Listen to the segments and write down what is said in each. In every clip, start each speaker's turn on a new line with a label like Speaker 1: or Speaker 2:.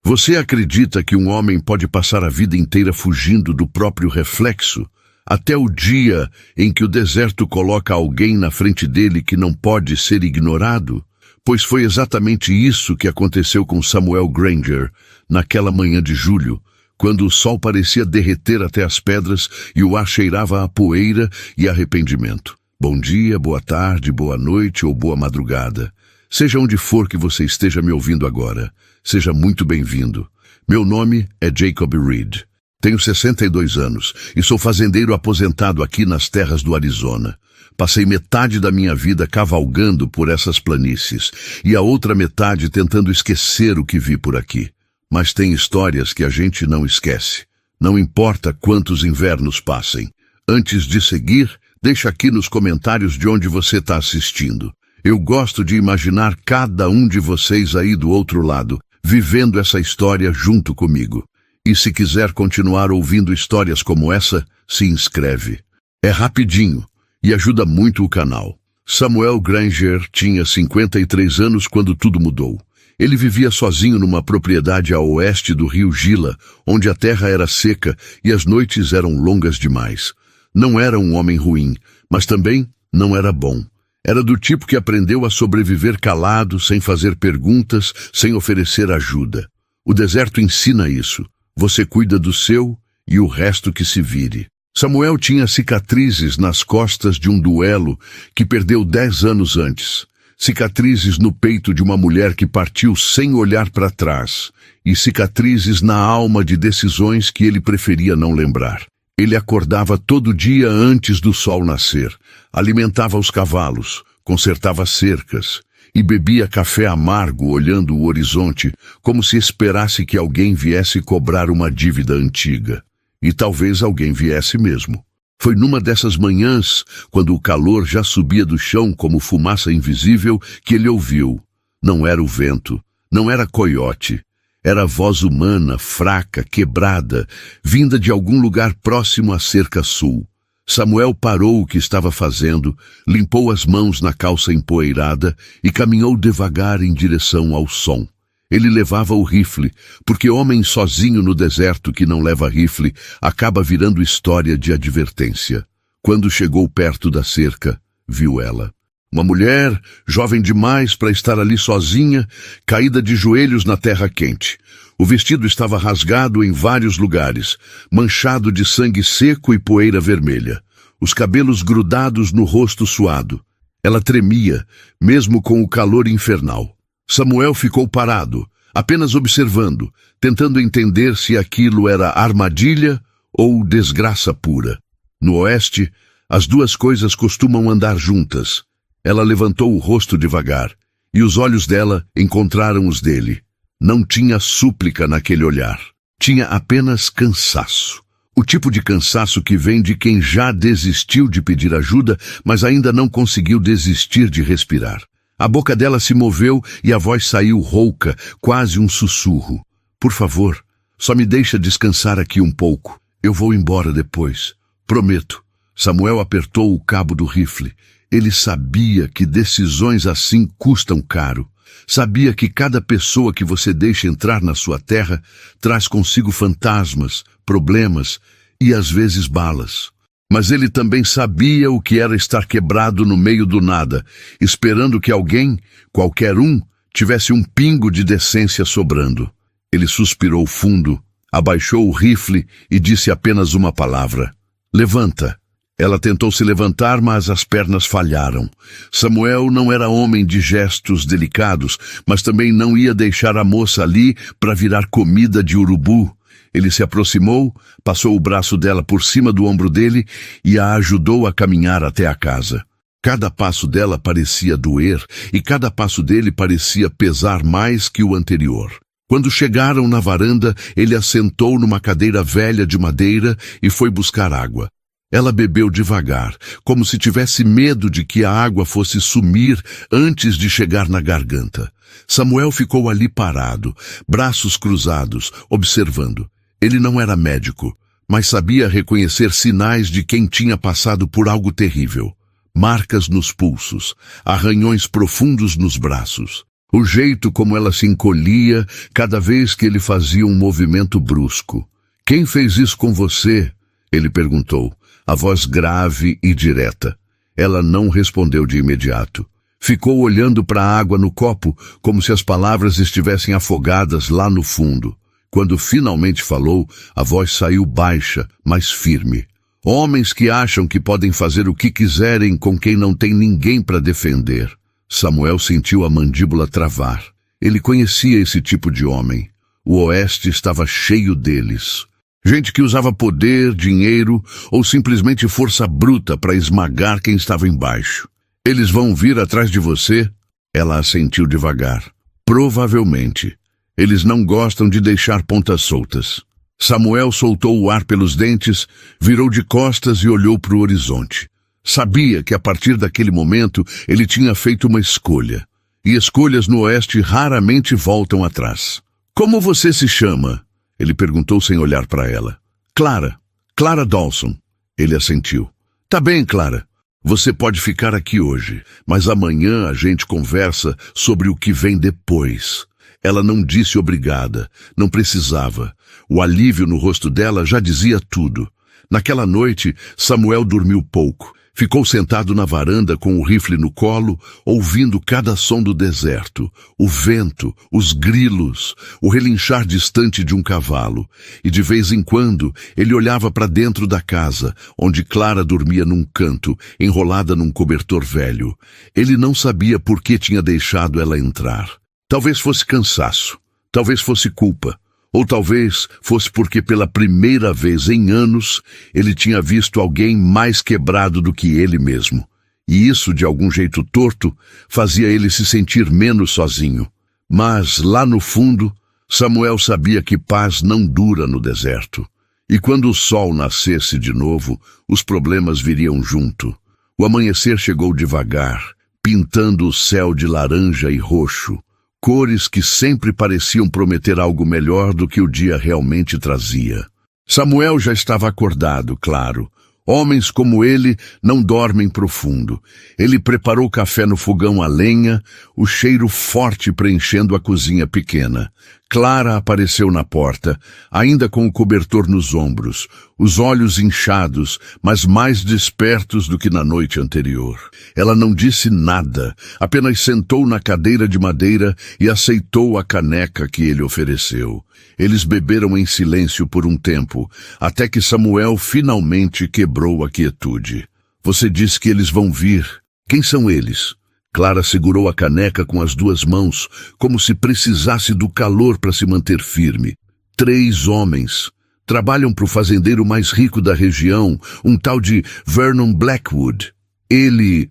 Speaker 1: Você acredita que um homem pode passar a vida inteira fugindo do próprio reflexo, até o dia em que o deserto coloca alguém na frente dele que não pode ser ignorado? Pois foi exatamente isso que aconteceu com Samuel Granger naquela manhã de julho, quando o sol parecia derreter até as pedras e o ar cheirava a poeira e arrependimento. Bom dia, boa tarde, boa noite ou boa madrugada. Seja onde for que você esteja me ouvindo agora, seja muito bem-vindo. Meu nome é Jacob Reed. Tenho 62 anos e sou fazendeiro aposentado aqui nas terras do Arizona. Passei metade da minha vida cavalgando por essas planícies e a outra metade tentando esquecer o que vi por aqui. Mas tem histórias que a gente não esquece. Não importa quantos invernos passem. Antes de seguir, deixa aqui nos comentários de onde você está assistindo. Eu gosto de imaginar cada um de vocês aí do outro lado, vivendo essa história junto comigo. E se quiser continuar ouvindo histórias como essa, se inscreve. É rapidinho e ajuda muito o canal. Samuel Granger tinha 53 anos quando tudo mudou. Ele vivia sozinho numa propriedade a oeste do rio Gila, onde a terra era seca e as noites eram longas demais. Não era um homem ruim, mas também não era bom. Era do tipo que aprendeu a sobreviver calado, sem fazer perguntas, sem oferecer ajuda. O deserto ensina isso. Você cuida do seu e o resto que se vire. Samuel tinha cicatrizes nas costas de um duelo que perdeu 10 anos antes. Cicatrizes no peito de uma mulher que partiu sem olhar para trás. E cicatrizes na alma de decisões que ele preferia não lembrar. Ele acordava todo dia antes do sol nascer, alimentava os cavalos, consertava cercas e bebia café amargo olhando o horizonte, como se esperasse que alguém viesse cobrar uma dívida antiga. E talvez alguém viesse mesmo. Foi numa dessas manhãs, quando o calor já subia do chão como fumaça invisível, que ele ouviu. Não era o vento, não era coiote. Era voz humana, fraca, quebrada, vinda de algum lugar próximo à cerca sul. Samuel parou o que estava fazendo, limpou as mãos na calça empoeirada e caminhou devagar em direção ao som. Ele levava o rifle, porque homem sozinho no deserto que não leva rifle acaba virando história de advertência. Quando chegou perto da cerca, viu ela. Uma mulher, jovem demais para estar ali sozinha, caída de joelhos na terra quente. O vestido estava rasgado em vários lugares, manchado de sangue seco e poeira vermelha. Os cabelos grudados no rosto suado. Ela tremia, mesmo com o calor infernal. Samuel ficou parado, apenas observando, tentando entender se aquilo era armadilha ou desgraça pura. No oeste, as duas coisas costumam andar juntas. Ela levantou o rosto devagar, e os olhos dela encontraram os dele. Não tinha súplica naquele olhar. Tinha apenas cansaço. O tipo de cansaço que vem de quem já desistiu de pedir ajuda, mas ainda não conseguiu desistir de respirar. A boca dela se moveu e a voz saiu rouca, quase um sussurro. Por favor, só me deixa descansar aqui um pouco. Eu vou embora depois. Prometo. Samuel apertou o cabo do rifle. Ele sabia que decisões assim custam caro. Sabia que cada pessoa que você deixa entrar na sua terra traz consigo fantasmas, problemas e às vezes balas. Mas ele também sabia o que era estar quebrado no meio do nada, esperando que alguém, qualquer um, tivesse um pingo de decência sobrando. Ele suspirou fundo, abaixou o rifle e disse apenas uma palavra. Levanta. Ela tentou se levantar, mas as pernas falharam. Samuel não era homem de gestos delicados, mas também não ia deixar a moça ali para virar comida de urubu. Ele se aproximou, passou o braço dela por cima do ombro dele e a ajudou a caminhar até a casa. Cada passo dela parecia doer e cada passo dele parecia pesar mais que o anterior. Quando chegaram na varanda, ele a sentou numa cadeira velha de madeira e foi buscar água. Ela bebeu devagar, como se tivesse medo de que a água fosse sumir antes de chegar na garganta. Samuel ficou ali parado, braços cruzados, observando. Ele não era médico, mas sabia reconhecer sinais de quem tinha passado por algo terrível. Marcas nos pulsos, arranhões profundos nos braços. O jeito como ela se encolhia cada vez que ele fazia um movimento brusco. "Quem fez isso com você?" ele perguntou, a voz grave e direta. Ela não respondeu de imediato. Ficou olhando para a água no copo, como se as palavras estivessem afogadas lá no fundo. Quando finalmente falou, a voz saiu baixa, mas firme. "Homens que acham que podem fazer o que quiserem com quem não tem ninguém para defender." Samuel sentiu a mandíbula travar. Ele conhecia esse tipo de homem. O Oeste estava cheio deles. Gente que usava poder, dinheiro ou simplesmente força bruta para esmagar quem estava embaixo. "Eles vão vir atrás de você?" Ela assentiu devagar. "Provavelmente. Eles não gostam de deixar pontas soltas." Samuel soltou o ar pelos dentes, virou de costas e olhou para o horizonte. Sabia que a partir daquele momento ele tinha feito uma escolha. E escolhas no Oeste raramente voltam atrás. "Como você se chama?" ele perguntou sem olhar para ela. "Clara. Clara Dawson." Ele assentiu. "Tá bem, Clara. Você pode ficar aqui hoje, mas amanhã a gente conversa sobre o que vem depois." Ela não disse obrigada, não precisava. O alívio no rosto dela já dizia tudo. Naquela noite, Samuel dormiu pouco. Ficou sentado na varanda com o rifle no colo, ouvindo cada som do deserto, o vento, os grilos, o relinchar distante de um cavalo. E de vez em quando, ele olhava para dentro da casa, onde Clara dormia num canto, enrolada num cobertor velho. Ele não sabia por que tinha deixado ela entrar. Talvez fosse cansaço, talvez fosse culpa. Ou talvez fosse porque pela primeira vez em anos ele tinha visto alguém mais quebrado do que ele mesmo. E isso, de algum jeito torto, fazia ele se sentir menos sozinho. Mas, lá no fundo, Samuel sabia que paz não dura no deserto. E quando o sol nascesse de novo, os problemas viriam junto. O amanhecer chegou devagar, pintando o céu de laranja e roxo. Cores que sempre pareciam prometer algo melhor do que o dia realmente trazia. Samuel já estava acordado, claro. Homens como ele não dormem profundo. Ele preparou café no fogão a lenha, o cheiro forte preenchendo a cozinha pequena. Clara apareceu na porta, ainda com o cobertor nos ombros, os olhos inchados, mas mais despertos do que na noite anterior. Ela não disse nada, apenas sentou na cadeira de madeira e aceitou a caneca que ele ofereceu. Eles beberam em silêncio por um tempo, até que Samuel finalmente quebrou a quietude. "Você disse que eles vão vir. Quem são eles?" Clara segurou a caneca com as duas mãos, como se precisasse do calor para se manter firme. 3 homens. Trabalham para o fazendeiro mais rico da região, um tal de Vernon Blackwood. Ele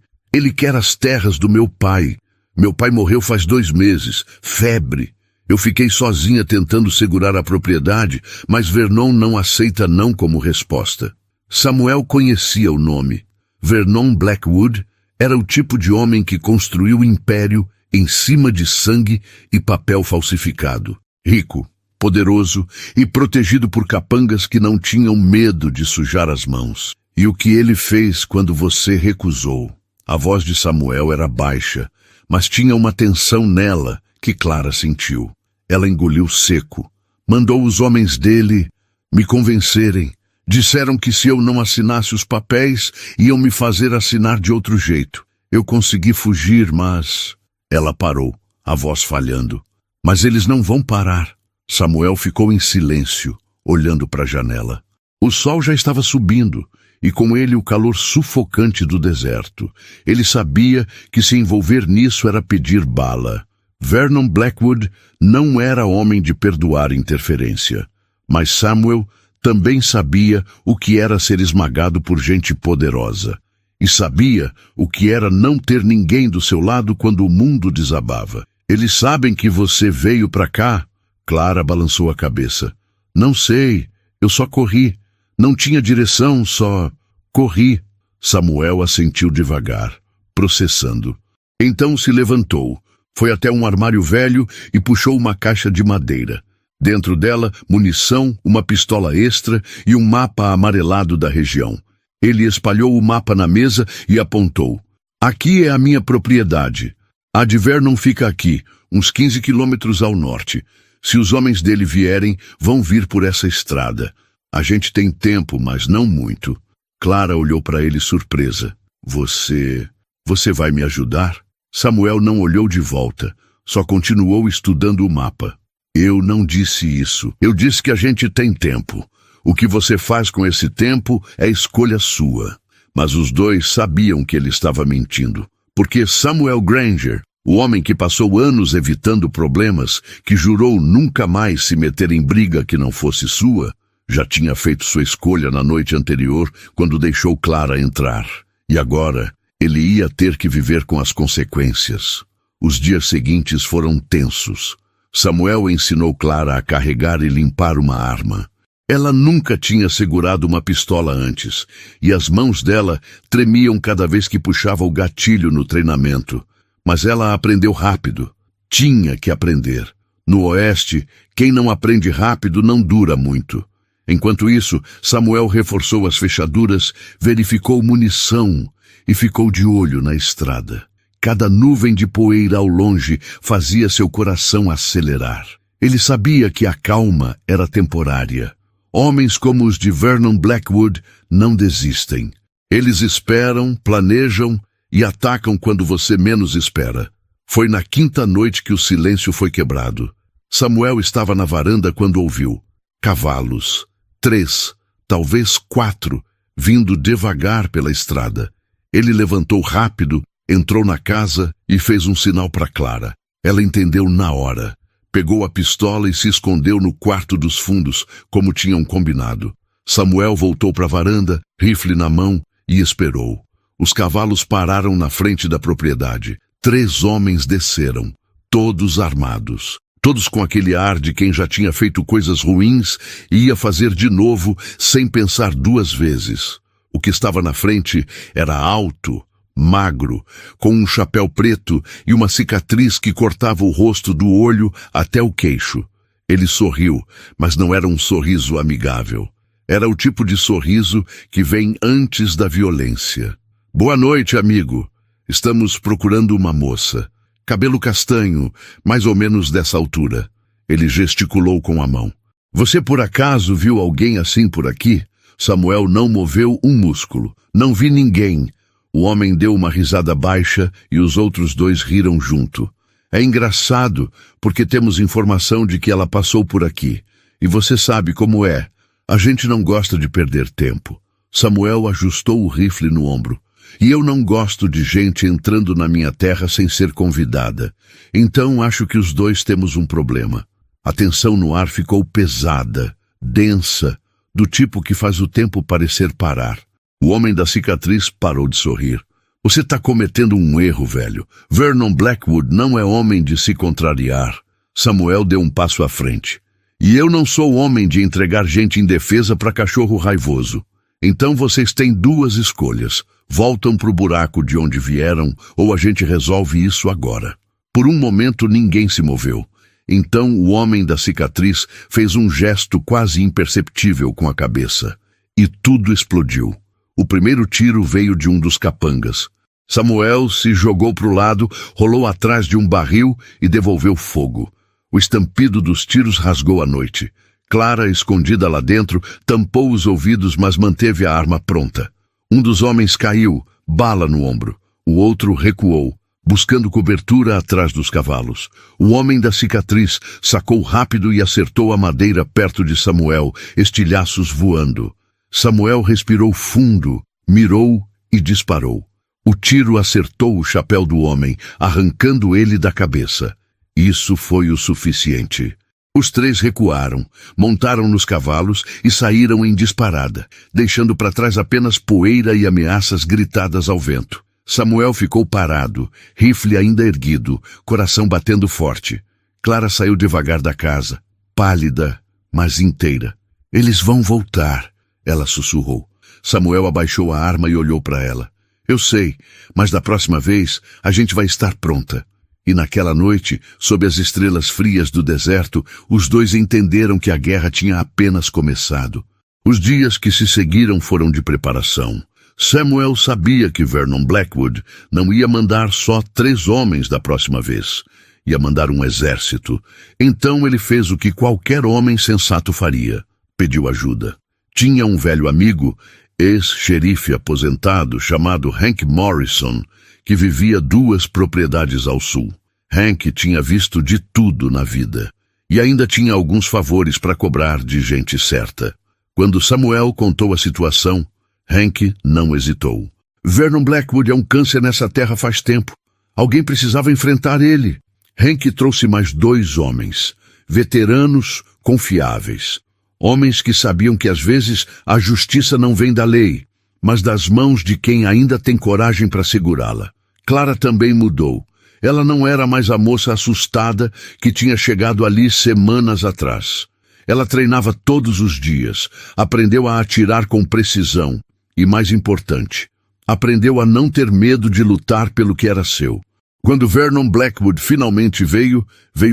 Speaker 1: quer as terras do meu pai. Meu pai morreu faz 2 meses. Febre. Eu fiquei sozinha tentando segurar a propriedade, mas Vernon não aceita não como resposta. Samuel conhecia o nome. Vernon Blackwood era o tipo de homem que construiu o império em cima de sangue e papel falsificado. Rico, poderoso e protegido por capangas que não tinham medo de sujar as mãos. E o que ele fez quando você recusou? A voz de Samuel era baixa, mas tinha uma tensão nela que Clara sentiu. Ela engoliu seco. Mandou os homens dele me convencerem. Disseram que se eu não assinasse os papéis, iam me fazer assinar de outro jeito. Eu consegui fugir, mas... Ela parou, a voz falhando. Mas eles não vão parar. Samuel ficou em silêncio, olhando para a janela. O sol já estava subindo, e com ele o calor sufocante do deserto. Ele sabia que se envolver nisso era pedir bala. Vernon Blackwood não era homem de perdoar interferência, mas Samuel também sabia o que era ser esmagado por gente poderosa, e sabia o que era não ter ninguém do seu lado quando o mundo desabava. "Eles sabem que você veio para cá?" Clara balançou a cabeça. "Não sei, eu só corri. Não tinha direção, só corri." Samuel assentiu devagar, processando. Então se levantou. Foi até um armário velho e puxou uma caixa de madeira. Dentro dela, munição, uma pistola extra e um mapa amarelado da região. Ele espalhou o mapa na mesa e apontou. "Aqui é a minha propriedade. A de Vernon fica aqui. uns 15 quilômetros ao norte. Se os homens dele vierem, vão vir por essa estrada. A gente tem tempo, mas não muito. Clara olhou para ele surpresa. Você vai me ajudar? Samuel não olhou de volta, só continuou estudando o mapa. Eu não disse isso. Eu disse que a gente tem tempo. O que você faz com esse tempo é escolha sua. Mas os dois sabiam que ele estava mentindo, porque Samuel Granger, o homem que passou anos evitando problemas, que jurou nunca mais se meter em briga que não fosse sua, já tinha feito sua escolha na noite anterior, quando deixou Clara entrar. E agora, ele ia ter que viver com as consequências. Os dias seguintes foram tensos. Samuel ensinou Clara a carregar e limpar uma arma. Ela nunca tinha segurado uma pistola antes, e as mãos dela tremiam cada vez que puxava o gatilho no treinamento. Mas ela aprendeu rápido. Tinha que aprender. No Oeste, quem não aprende rápido não dura muito. Enquanto isso, Samuel reforçou as fechaduras, verificou munição e ficou de olho na estrada. Cada nuvem de poeira ao longe fazia seu coração acelerar. Ele sabia que a calma era temporária. Homens como os de Vernon Blackwood não desistem. Eles esperam, planejam e atacam quando você menos espera. Foi na quinta noite que o silêncio foi quebrado. Samuel estava na varanda quando ouviu cavalos. 3, talvez 4, vindo devagar pela estrada. Ele levantou rápido, entrou na casa e fez um sinal para Clara. Ela entendeu na hora. Pegou a pistola e se escondeu no quarto dos fundos, como tinham combinado. Samuel voltou para a varanda, rifle na mão, e esperou. Os cavalos pararam na frente da propriedade. 3 homens desceram, todos armados. Todos com aquele ar de quem já tinha feito coisas ruins e ia fazer de novo sem pensar 2 vezes. O que estava na frente era alto, magro, com um chapéu preto e uma cicatriz que cortava o rosto do olho até o queixo. Ele sorriu, mas não era um sorriso amigável. Era o tipo de sorriso que vem antes da violência. Boa noite, amigo. Estamos procurando uma moça. Cabelo castanho, mais ou menos dessa altura. Ele gesticulou com a mão. Você por acaso viu alguém assim por aqui? Samuel não moveu um músculo. Não vi ninguém. O homem deu uma risada baixa e os outros 2 riram junto. É engraçado, porque temos informação de que ela passou por aqui. E você sabe como é. A gente não gosta de perder tempo. Samuel ajustou o rifle no ombro. E eu não gosto de gente entrando na minha terra sem ser convidada. Então acho que os 2 temos um problema. A tensão no ar ficou pesada, densa, do tipo que faz o tempo parecer parar. O homem da cicatriz parou de sorrir. Você está cometendo um erro, velho. Vernon Blackwood não é homem de se contrariar. Samuel deu um passo à frente. E eu não sou homem de entregar gente indefesa para cachorro raivoso. Então vocês têm 2 escolhas. Voltam para o buraco de onde vieram ou a gente resolve isso agora. Por um momento ninguém se moveu. Então o homem da cicatriz fez um gesto quase imperceptível com a cabeça. E tudo explodiu. O primeiro tiro veio de um dos capangas. Samuel se jogou para o lado, rolou atrás de um barril e devolveu fogo. O estampido dos tiros rasgou a noite. Clara, escondida lá dentro, tampou os ouvidos, mas manteve a arma pronta. Um dos homens caiu, bala no ombro. O outro recuou, buscando cobertura atrás dos cavalos. O homem da cicatriz sacou rápido e acertou a madeira perto de Samuel, estilhaços voando. Samuel respirou fundo, mirou e disparou. O tiro acertou o chapéu do homem, arrancando ele da cabeça. Isso foi o suficiente. Os 3 recuaram, montaram nos cavalos e saíram em disparada, deixando para trás apenas poeira e ameaças gritadas ao vento. Samuel ficou parado, rifle ainda erguido, coração batendo forte. Clara saiu devagar da casa, pálida, mas inteira. Eles vão voltar, ela sussurrou. Samuel abaixou a arma e olhou para ela. Eu sei, mas da próxima vez a gente vai estar pronta. E naquela noite, sob as estrelas frias do deserto, os 2 entenderam que a guerra tinha apenas começado. Os dias que se seguiram foram de preparação. Samuel sabia que Vernon Blackwood não ia mandar só 3 homens da próxima vez. Ia mandar um exército. Então ele fez o que qualquer homem sensato faria. Pediu ajuda. Tinha um velho amigo, ex-xerife aposentado, chamado Hank Morrison, que vivia 2 propriedades ao sul. Hank tinha visto de tudo na vida. E ainda tinha alguns favores para cobrar de gente certa. Quando Samuel contou a situação, Hank não hesitou. Vernon Blackwood é um câncer nessa terra faz tempo. Alguém precisava enfrentar ele. Hank trouxe mais 2 homens, veteranos confiáveis. Homens que sabiam que às vezes a justiça não vem da lei, mas das mãos de quem ainda tem coragem para segurá-la. Clara também mudou. Ela não era mais a moça assustada que tinha chegado ali semanas atrás. Ela treinava todos os dias, aprendeu a atirar com precisão e, mais importante, aprendeu a não ter medo de lutar pelo que era seu. Quando Vernon Blackwood finalmente veio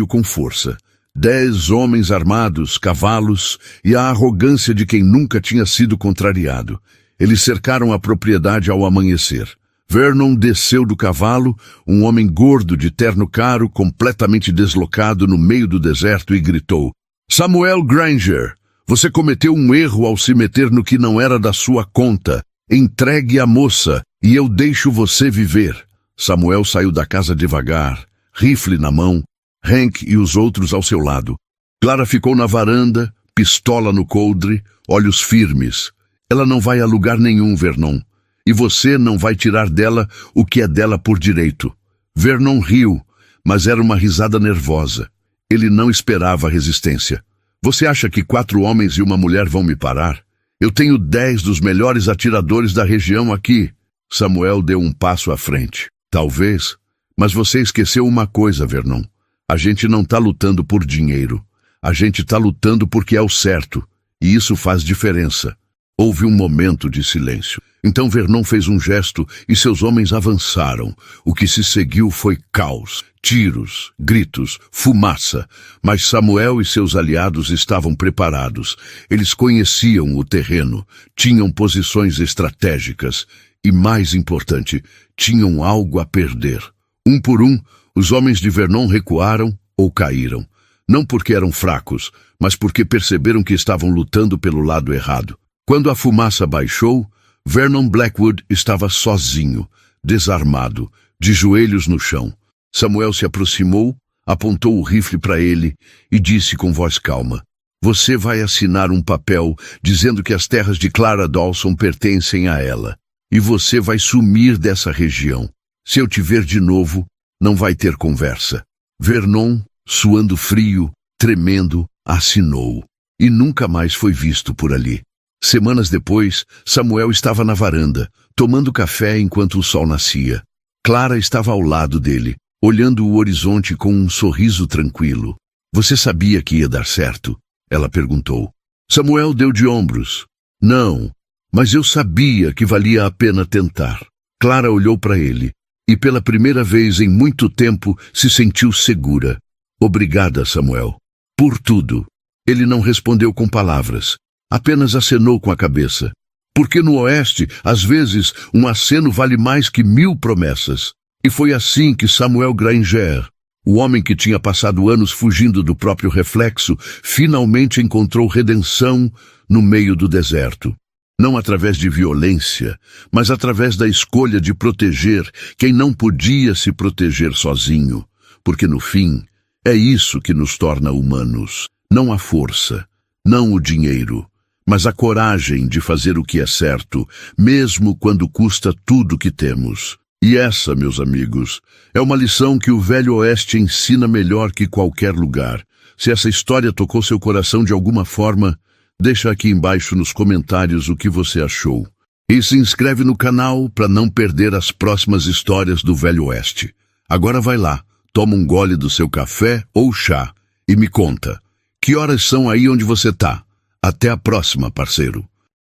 Speaker 1: com força. 10 homens armados, cavalos e a arrogância de quem nunca tinha sido contrariado. Eles cercaram a propriedade ao amanhecer. Vernon desceu do cavalo, um homem gordo de terno caro, completamente deslocado no meio do deserto, e gritou: Samuel Granger, você cometeu um erro ao se meter no que não era da sua conta. Entregue a moça e eu deixo você viver. Samuel saiu da casa devagar, rifle na mão, Hank e os outros ao seu lado. Clara ficou na varanda, pistola no coldre, olhos firmes. Ela não vai a lugar nenhum, Vernon. E você não vai tirar dela o que é dela por direito. Vernon riu, mas era uma risada nervosa. Ele não esperava resistência. Você acha que 4 homens e uma mulher vão me parar? Eu tenho 10 dos melhores atiradores da região aqui. Samuel deu um passo à frente. Talvez, mas você esqueceu uma coisa, Vernon. A gente não está lutando por dinheiro. A gente está lutando porque é o certo. E isso faz diferença. Houve um momento de silêncio. Então Vernon fez um gesto e seus homens avançaram. O que se seguiu foi caos, tiros, gritos, fumaça. Mas Samuel e seus aliados estavam preparados. Eles conheciam o terreno, tinham posições estratégicas e, mais importante, tinham algo a perder. Um por um, os homens de Vernon recuaram ou caíram. Não porque eram fracos, mas porque perceberam que estavam lutando pelo lado errado. Quando a fumaça baixou, Vernon Blackwood estava sozinho, desarmado, de joelhos no chão. Samuel se aproximou, apontou o rifle para ele e disse com voz calma: Você vai assinar um papel dizendo que as terras de Clara Dawson pertencem a ela. E você vai sumir dessa região. Se eu te ver de novo, não vai ter conversa. Vernon, suando frio, tremendo, assinou. E nunca mais foi visto por ali. Semanas depois, Samuel estava na varanda, tomando café enquanto o sol nascia. Clara estava ao lado dele, olhando o horizonte com um sorriso tranquilo. Você sabia que ia dar certo? Ela perguntou. Samuel deu de ombros. Não, mas eu sabia que valia a pena tentar. Clara olhou para ele e pela primeira vez em muito tempo se sentiu segura. Obrigada, Samuel. Por tudo. Ele não respondeu com palavras. Apenas acenou com a cabeça. Porque no Oeste, às vezes, um aceno vale mais que 1000 promessas. E foi assim que Samuel Granger, o homem que tinha passado anos fugindo do próprio reflexo, finalmente encontrou redenção no meio do deserto. Não através de violência, mas através da escolha de proteger quem não podia se proteger sozinho. Porque no fim, é isso que nos torna humanos. Não a força, não o dinheiro, mas a coragem de fazer o que é certo, mesmo quando custa tudo que temos. E essa, meus amigos, é uma lição que o Velho Oeste ensina melhor que qualquer lugar. Se essa história tocou seu coração de alguma forma, deixa aqui embaixo nos comentários o que você achou. E se inscreve no canal para não perder as próximas histórias do Velho Oeste. Agora vai lá, toma um gole do seu café ou chá e me conta. Que horas são aí onde você tá? Até a próxima, parceiro.